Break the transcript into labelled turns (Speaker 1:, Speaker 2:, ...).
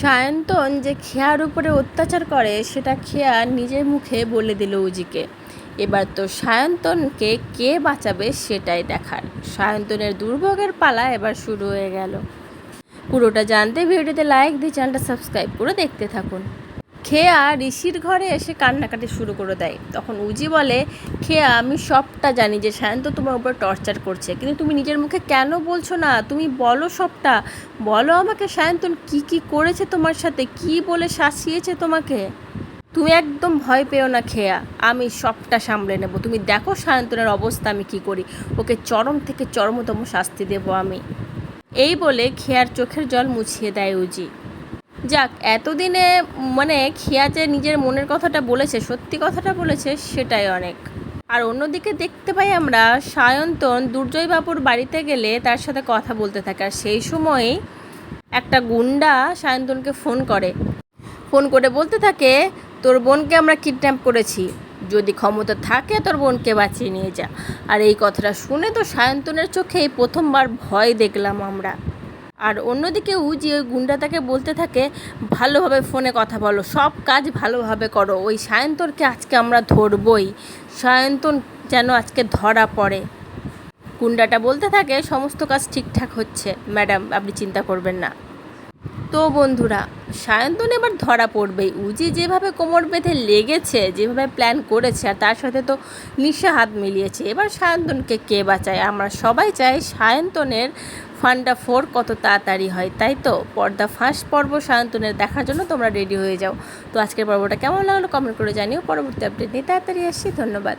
Speaker 1: সায়ন্তন যে খেয়ার উপরে অত্যাচার করে সেটা খেয়া নিজের মুখে বলে দিল উজিকে। এবার তো সায়ন্তনকে কে বাঁচাবে সেটাই দেখার। সায়ন্তনের দুর্ভোগের পালা এবার শুরু হয়ে গেল। পুরোটা জানতে ভিডিওতে লাইক দিয়ে চ্যানেলটা সাবস্ক্রাইব করে দেখতে থাকুন। খেয়া ঋষির ঘরে এসে কান্নাকাটি শুরু করে দেয়। তখন উজি বলে, খেয়া আমি সবটা জানি যে সায়ন্তন তোমার উপর টর্চার করছে, কিন্তু তুমি নিজের মুখে কেন বলছো না? তুমি বলো সবটা, বলো আমাকে সায়ন্তন কি কি করেছে তোমার সাথে, কি বলে শাসিয়েছে তোমাকে। তুমি একদম ভয় পেও না খেয়া, আমি সবটা সামলে নেব। তুমি দেখো সায়ন্তনের অবস্থা আমি কি করি, ওকে চরম থেকে চরমতম শাস্তি দেব আমি। এই বলে খেয়ার চোখের জল মুছিয়ে দেয় উজি। যাক, এতদিনে খেয়া যে নিজের মনের কথাটা বলেছে, সত্যি কথাটা বলেছে, সেটাই অনেক। আর অন্যদিকে দেখতে পাই আমরা সায়ন্তন দুর্জয়বাবুর বাড়িতে গেলে তার সাথে কথা বলতে থাকে। আর সেই সময়ই একটা গুন্ডা সায়ন্তনকে ফোন করে বলতে থাকে, তোর বোনকে আমরা কিডন্যাপ করেছি, যদি ক্ষমতা থাকে তোর বোনকে বাঁচিয়ে নিয়ে যা। আর এই কথাটা শুনে তো সায়ন্তনের চোখে প্রথমবার ভয় দেখলাম আমরা। আর অন্যদিকে উজি ওই গুন্ডাটাকে বলতে থাকে, ভালোভাবে ফোনে কথা বলো, সব কাজ ভালোভাবে করো, ওই সায়ন্তনকে আজকে আমরা ধরবই, সায়ন্তন যেন আজকে ধরা পড়ে। গুন্ডাটা বলতে থাকে, সমস্ত কাজ ঠিকঠাক হচ্ছে ম্যাডাম, আপনি চিন্তা করবেন না। তো বন্ধুরা, সায়ন্তন এবার ধরা পড়বেই। উজি যেভাবে কোমর বেঁধে লেগেছে, যেভাবে প্ল্যান করেছে, আর তার সাথে তো নিশা হাত মিলিয়েছে। এবার সায়ন্তনকে কে বাঁচায়? আমরা সবাই চাই সায়ন্তনের ফান্ডা 4 কত তাড়াতাড়ি হয়, তাই তো? পর্দা ফাঁস পর্ব সায়ন্তনের দেখার জন্য তোমরা রেডি হয়ে যাও। তো আজকের পর্বটা কেমন লাগলো কমেন্ট করে জানিও। পরবর্তী আপডেট নিয়ে তাড়াতাড়ি আসছি। ধন্যবাদ।